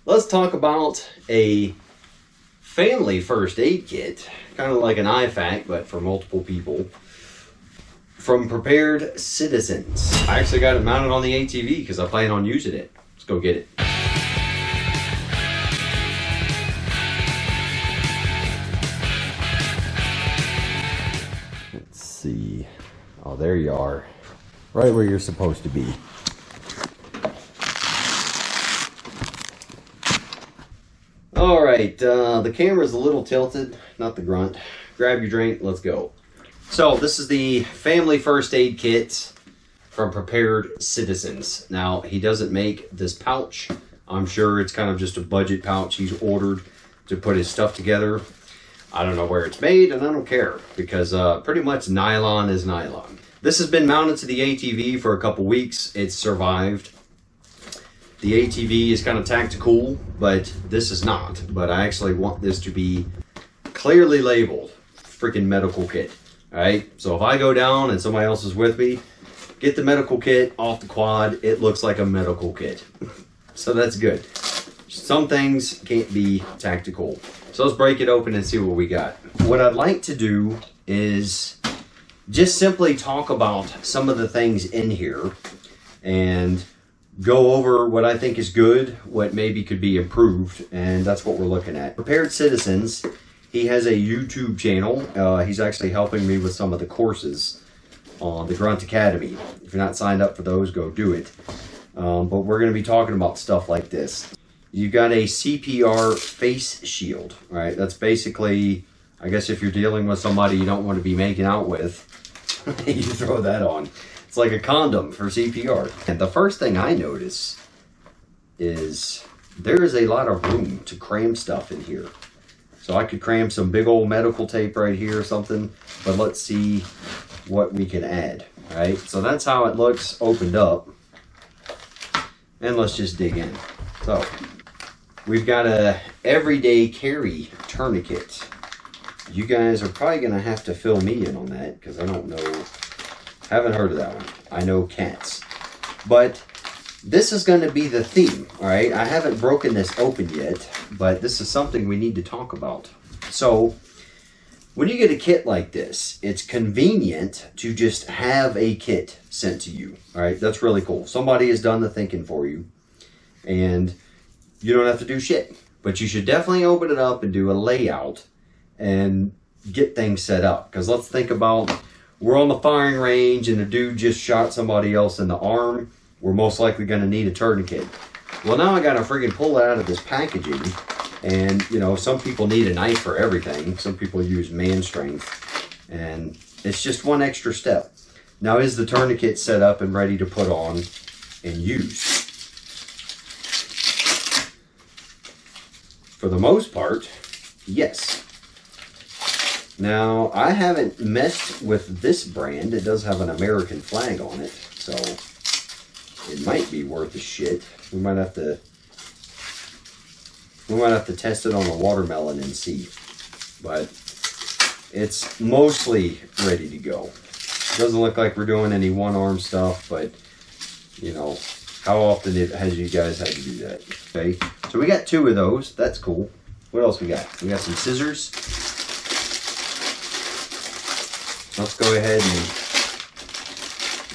let's talk about a family first aid kit, kind of like an IFAC, but for multiple people, from Prepared Citizens. I actually got it mounted on the ATV because I plan on using it. Let's go get it. Let's see. Oh, there you are. Right where you're supposed to be. All right, the camera's a little tilted, not the Grunt. Grab your drink, let's go. So this is the family first aid kit from Prepared Citizens. Now, he doesn't make this pouch. I'm sure it's kind of just a budget pouch he's ordered to put his stuff together. I don't know where it's made, and I don't care, because pretty much nylon is nylon. This has been mounted to the ATV for a couple weeks. It's survived. The ATV is kind of tactical, but this is not. But I actually want this to be clearly labeled freaking medical kit. All right, so if I go down and somebody else is with me, get the medical kit off the quad. It looks like a medical kit. So that's good. Some things can't be tactical. So let's break it open and see what we got. What I'd like to do is just simply talk about some of the things in here and go over what I think is good, what maybe could be improved, and that's what we're looking at. Prepared Citizens, he has a YouTube channel. He's actually helping me with some of the courses on the Grunt Academy. If you're not signed up for those, go do it. But we're going to be talking about stuff like this. You've got a CPR face shield, right? That's basically, I guess if you're dealing with somebody you don't want to be making out with, you throw that on. It's like a condom for CPR. And the first thing I notice is there is a lot of room to cram stuff in here. So I could cram some big old medical tape right here or something, but let's see what we can add, right? So that's how it looks opened up. And let's just dig in. So we've got a everyday carry tourniquet. You guys are probably gonna have to fill me in on that because I don't know. Haven't heard of that one. I know cats. But this is going to be the theme, all right? I haven't broken this open yet, but this is something we need to talk about. So when you get a kit like this, it's convenient to just have a kit sent to you, all right? That's really cool. Somebody has done the thinking for you, and you don't have to do shit. But you should definitely open it up and do a layout and get things set up. Because let's think about, we're on the firing range and a dude just shot somebody else in the arm. We're most likely going to need a tourniquet. Well, now I got to friggin' pull it out of this packaging. And, you know, some people need a knife for everything. Some people use man strength. And it's just one extra step. Now, is the tourniquet set up and ready to put on and use? For the most part, yes. Now, I haven't messed with this brand. It does have an American flag on it, so it might be worth a shit. We might have to test it on a watermelon and see. But it's mostly ready to go. It doesn't look like we're doing any one-arm stuff, but you know, how often has you guys had to do that? Okay, so we got 2 of those. That's cool. What else we got? We got some scissors. Let's go ahead and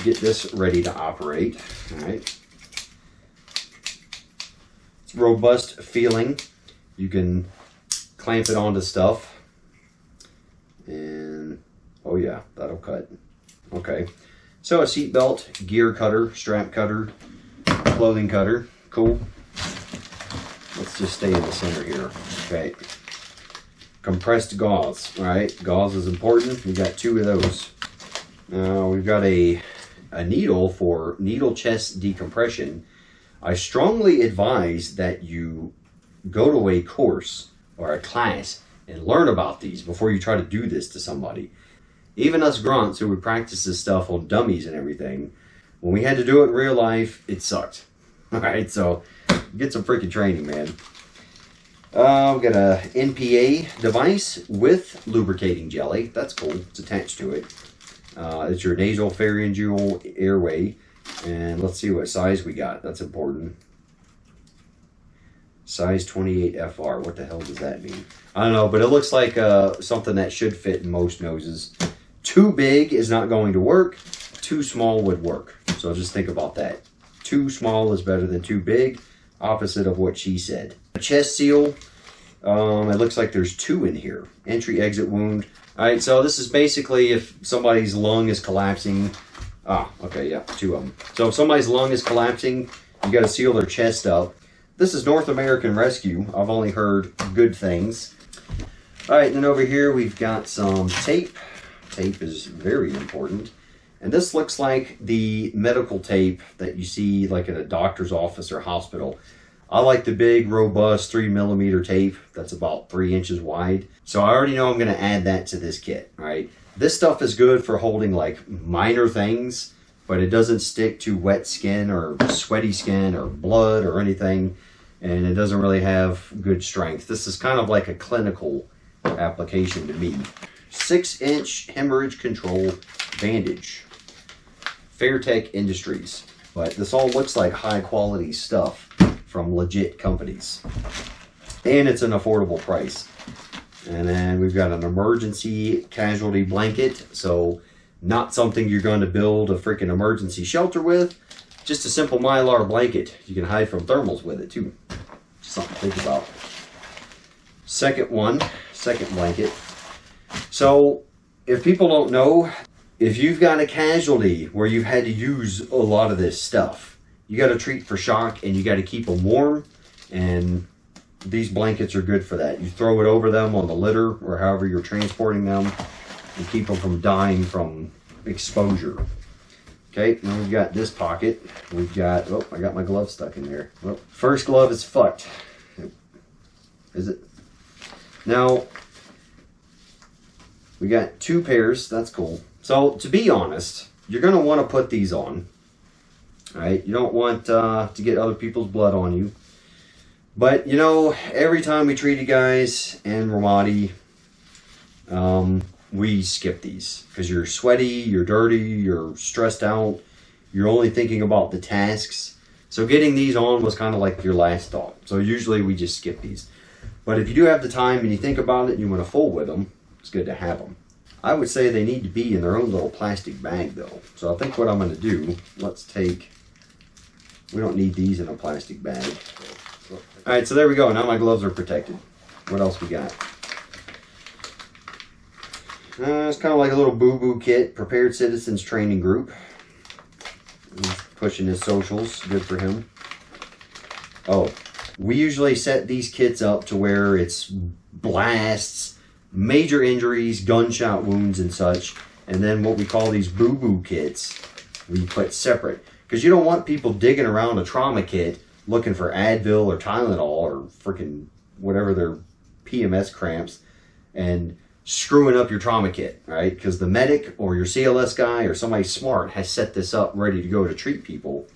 get this ready to operate. All right. It's robust feeling. You can clamp it onto stuff. And, oh yeah, that'll cut. Okay. So a seat belt, gear cutter, strap cutter, clothing cutter. Cool. Let's just stay in the center here. Okay. Compressed gauze, all right? Gauze is important. We got 2 of those. Now we've got a needle for needle chest decompression. I strongly advise that you go to a course or a class and learn about these before you try to do this to somebody. Even us grunts who would practice this stuff on dummies and everything, when we had to do it in real life, it sucked. All right, so get some freaking training, man. I've got a NPA device with lubricating jelly. That's cool. It's attached to it. It's your nasal pharyngeal airway. And let's see what size we got. That's important. Size 28 FR. What the hell does that mean? I don't know, but it looks like something that should fit in most noses. Too big is not going to work. Too small would work. So just think about that. Too small is better than too big. Opposite of what she said. A chest seal. It looks like there's 2 in here. Entry, exit wound. All right, so this is basically if somebody's lung is collapsing. Ah, okay, yeah, 2 of them. So if somebody's lung is collapsing, you got to seal their chest up. This is North American Rescue. I've only heard good things. All right, then over here we've got some tape. Tape is very important. And this looks like the medical tape that you see like at a doctor's office or hospital. I like the big, robust 3mm tape that's about 3 inches wide. So I already know I'm going to add that to this kit, right? This stuff is good for holding like minor things, but it doesn't stick to wet skin or sweaty skin or blood or anything. And it doesn't really have good strength. This is kind of like a clinical application to me. 6-inch hemorrhage control bandage. Fairtech Industries. But this all looks like high quality stuff from legit companies. And it's an affordable price. And then we've got an emergency casualty blanket. So not something you're going to build a freaking emergency shelter with. Just a simple Mylar blanket. You can hide from thermals with it too. Something to think about. Second blanket. So if people don't know, if you've got a casualty where you've had to use a lot of this stuff, you got to treat for shock and you got to keep them warm. And these blankets are good for that. You throw it over them on the litter or however you're transporting them and keep them from dying from exposure. Okay, now we've got this pocket. We've got, oh, I got my glove stuck in there. Well, first glove is fucked. Is it? Now, we got 2 pairs. That's cool. So, to be honest, you're going to want to put these on. Alright, you don't want to get other people's blood on you. But, you know, every time we treat you guys in Ramadi, we skip these because you're sweaty, you're dirty, you're stressed out, you're only thinking about the tasks. So getting these on was kind of like your last thought. So usually we just skip these. But if you do have the time and you think about it and you want to fool with them, it's good to have them. I would say they need to be in their own little plastic bag though. So I think what I'm going to do, let's take, we don't need these in a plastic bag. Alright, so there we go. Now my gloves are protected. What else we got? It's kind of like a little boo-boo kit. Prepared Citizens Training Group. He's pushing his socials. Good for him. Oh, we usually set these kits up to where it's blasts, major injuries, gunshot wounds and such. And then what we call these boo-boo kits, we put separate. Because you don't want people digging around a trauma kit looking for Advil or Tylenol or freaking whatever their PMS cramps and screwing up your trauma kit, right? Because the medic or your CLS guy or somebody smart has set this up ready to go to treat people.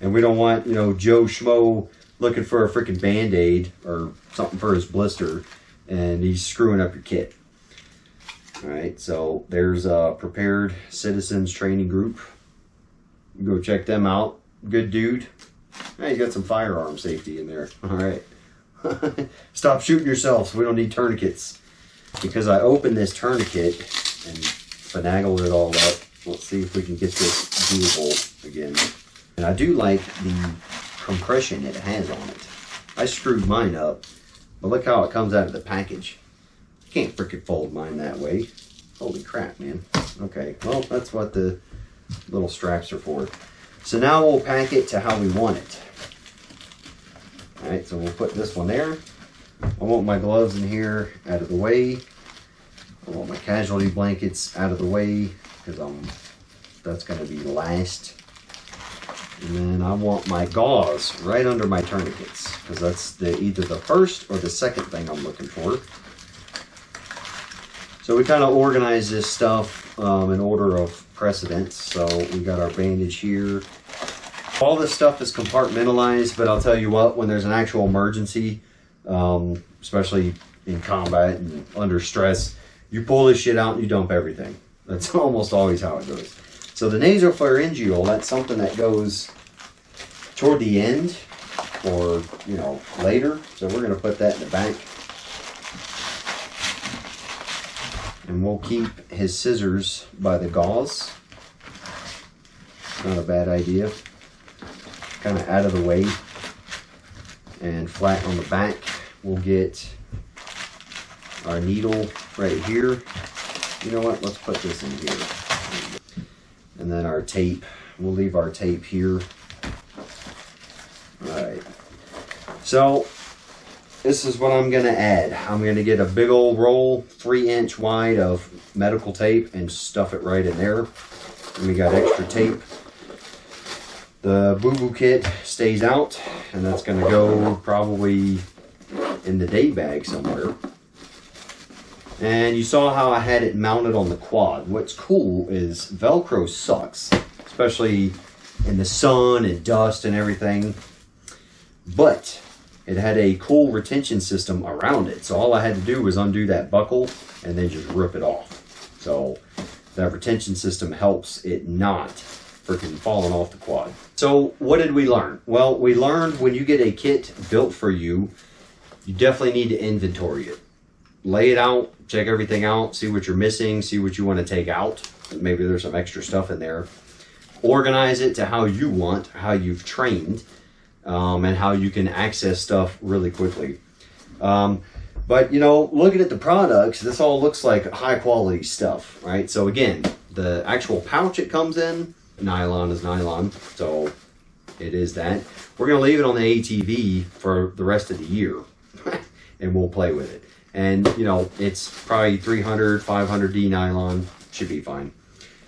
And we don't want, you know, Joe Schmo looking for a freaking Band-Aid or something for his blister and he's screwing up your kit. All right, so there's a Prepared Citizens Training Group. Go check them out. Good dude. Hey, you got some firearm safety in there. All right. Stop shooting yourselves. We don't need tourniquets. Because I opened this tourniquet and finagled it all up. Let's see if we can get this doable again. And I do like the compression it has on it. I screwed mine up, but look how it comes out of the package. You can't frickin' fold mine that way. Holy crap, man. Okay, well, that's what the little straps are for. So now we'll pack it to how we want it. All right, so we'll put this one there. I want my gloves in here out of the way. I want my casualty blankets out of the way because that's going to be last. And then I want my gauze right under my tourniquets because that's either the first or the second thing I'm looking for. So we kind of organize this stuff in order of precedence. So we got our bandage here. All this stuff is compartmentalized, but I'll tell you what, when there's an actual emergency, especially in combat and under stress, you pull this shit out and you dump everything. That's almost always how it goes. So the nasopharyngeal, that's something that goes toward the end. for, you know, later. So we're going to put that in the back. And we'll keep his scissors by the gauze. Not a bad idea. Kind of out of the way and flat on the back. We'll get our needle right here. You know what? Let's put this in here. And then our tape. We'll leave our tape here. Alright. So, this is what I'm going to add. I'm going to get a big old roll, 3-inch wide of medical tape and stuff it right in there. And we got extra tape. The boo-boo kit stays out, and that's going to go probably in the day bag somewhere. And you saw how I had it mounted on the quad. What's cool is Velcro sucks, especially in the sun and dust and everything. But it had a cool retention system around it. So all I had to do was undo that buckle and then just rip it off. So that retention system helps it not freaking falling off the quad. So what did we learn? Well, we learned when you get a kit built for you, you definitely need to inventory it. Lay it out, check everything out, see what you're missing, see what you want to take out. Maybe there's some extra stuff in there. Organize it to how you want, how you've trained, and how you can access stuff really quickly. But, you know, looking at the products, this all looks like high quality stuff, right? So again, the actual pouch it comes in, nylon is nylon, so it is that. We're going to leave it on the ATV for the rest of the year, and we'll play with it. And, you know, it's probably 300, 500D nylon, should be fine.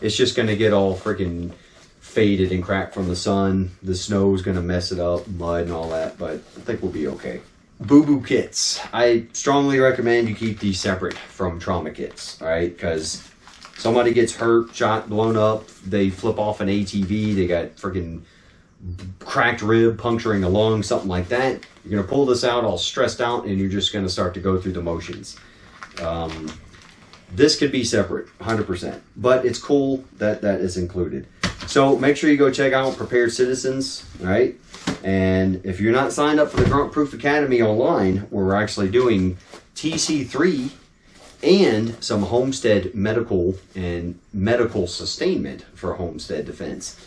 It's just going to get all freaking faded and cracked from the sun. The snow is going to mess it up, mud and all that, but I think we'll be okay. Boo-boo kits. I strongly recommend you keep these separate from trauma kits, all right? Because somebody gets hurt, shot, blown up, they flip off an ATV, they got freaking cracked rib, puncturing a lung, something like that. You're going to pull this out all stressed out, and you're just going to start to go through the motions. This could be separate, 100%. But it's cool that that is included. So make sure you go check out Prepared Citizens, all right? And if you're not signed up for the Grunt Proof Academy online, where we're actually doing TC3 and some homestead medical and medical sustainment for homestead defense,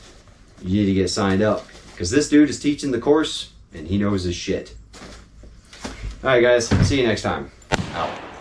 you need to get signed up, because this dude is teaching the course and he knows his shit. All right, guys, see you next time. Out.